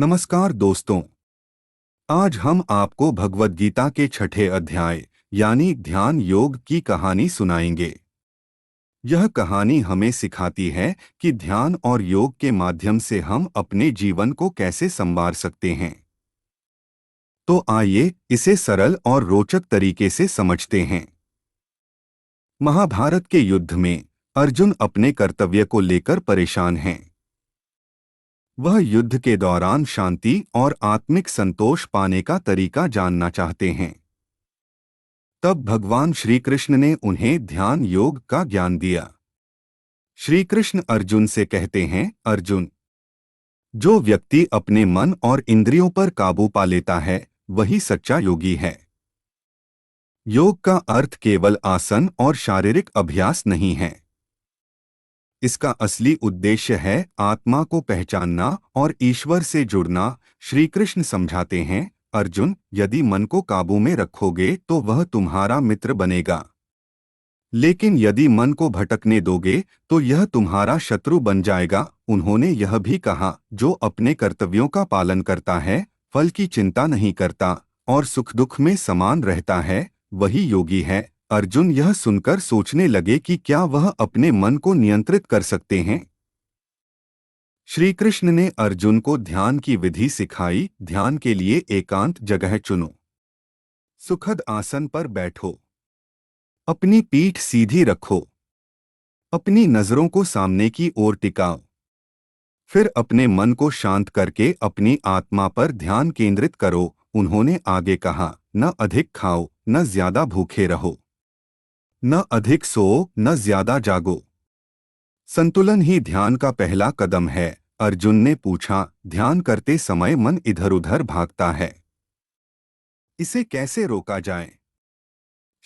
नमस्कार दोस्तों। आज हम आपको भगवद गीता के छठे अध्याय यानी ध्यान योग की कहानी सुनाएंगे। यह कहानी हमें सिखाती है कि ध्यान और योग के माध्यम से हम अपने जीवन को कैसे संवार सकते हैं। तो आइए इसे सरल और रोचक तरीके से समझते हैं। महाभारत के युद्ध में अर्जुन अपने कर्तव्य को लेकर परेशान हैं। वह युद्ध के दौरान शांति और आत्मिक संतोष पाने का तरीका जानना चाहते हैं। तब भगवान श्री कृष्ण ने उन्हें ध्यान योग का ज्ञान दिया। श्री कृष्ण अर्जुन से कहते हैं, अर्जुन, जो व्यक्ति अपने मन और इंद्रियों पर काबू पा लेता है वही सच्चा योगी है। योग का अर्थ केवल आसन और शारीरिक अभ्यास नहीं है। इसका असली उद्देश्य है आत्मा को पहचानना और ईश्वर से जुड़ना। श्री कृष्ण समझाते हैं, अर्जुन, यदि मन को काबू में रखोगे तो वह तुम्हारा मित्र बनेगा, लेकिन यदि मन को भटकने दोगे तो यह तुम्हारा शत्रु बन जाएगा। उन्होंने यह भी कहा, जो अपने कर्तव्यों का पालन करता है, फल की चिंता नहीं करता और सुख दुख में समान रहता है, वही योगी है। अर्जुन यह सुनकर सोचने लगे कि क्या वह अपने मन को नियंत्रित कर सकते हैं। श्री कृष्ण ने अर्जुन को ध्यान की विधि सिखाई। ध्यान के लिए एकांत जगह चुनो। सुखद आसन पर बैठो। अपनी पीठ सीधी रखो। अपनी नजरों को सामने की ओर टिकाओ। फिर अपने मन को शांत करके अपनी आत्मा पर ध्यान केंद्रित करो। उन्होंने आगे कहा, न अधिक खाओ, न ज्यादा भूखे रहो, न अधिक सो, न ज्यादा जागो। संतुलन ही ध्यान का पहला कदम है। अर्जुन ने पूछा, ध्यान करते समय मन इधर उधर भागता है, इसे कैसे रोका जाए?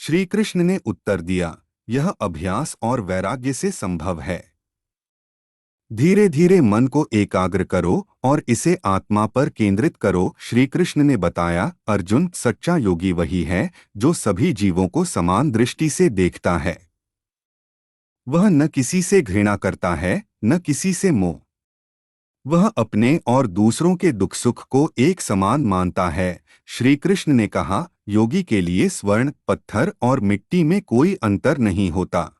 श्री कृष्ण ने उत्तर दिया, यह अभ्यास और वैराग्य से संभव है। धीरे धीरे मन को एकाग्र करो और इसे आत्मा पर केंद्रित करो। श्री कृष्ण ने बताया, अर्जुन, सच्चा योगी वही है जो सभी जीवों को समान दृष्टि से देखता है। वह न किसी से घृणा करता है, न किसी से मोह। वह अपने और दूसरों के दुख सुख को एक समान मानता है। श्री कृष्ण ने कहा, योगी के लिए स्वर्ण, पत्थर और मिट्टी में कोई अंतर नहीं होता।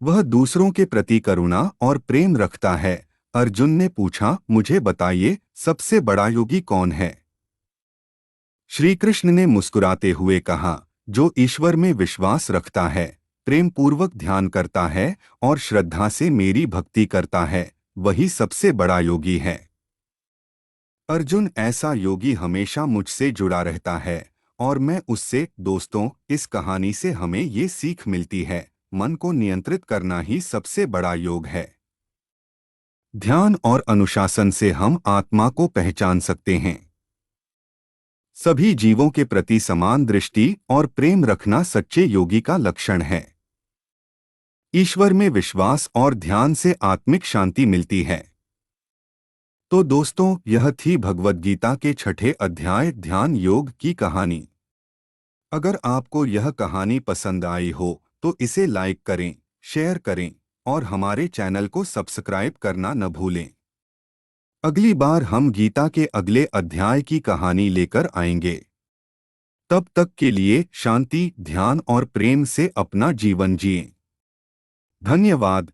वह दूसरों के प्रति करुणा और प्रेम रखता है। अर्जुन ने पूछा, मुझे बताइए, सबसे बड़ा योगी कौन है? श्री कृष्ण ने मुस्कुराते हुए कहा, जो ईश्वर में विश्वास रखता है, प्रेम पूर्वक ध्यान करता है और श्रद्धा से मेरी भक्ति करता है, वही सबसे बड़ा योगी है। अर्जुन, ऐसा योगी हमेशा मुझसे जुड़ा रहता है और मैं उससे। दोस्तों, इस कहानी से हमें ये सीख मिलती है, मन को नियंत्रित करना ही सबसे बड़ा योग है। ध्यान और अनुशासन से हम आत्मा को पहचान सकते हैं। सभी जीवों के प्रति समान दृष्टि और प्रेम रखना सच्चे योगी का लक्षण है। ईश्वर में विश्वास और ध्यान से आत्मिक शांति मिलती है। तो दोस्तों, यह थी भगवद गीता के छठे अध्याय ध्यान योग की कहानी। अगर आपको यह कहानी पसंद आई हो तो इसे लाइक करें, शेयर करें और हमारे चैनल को सब्सक्राइब करना न भूलें। अगली बार हम गीता के अगले अध्याय की कहानी लेकर आएंगे। तब तक के लिए शांति, ध्यान और प्रेम से अपना जीवन जिएं। धन्यवाद।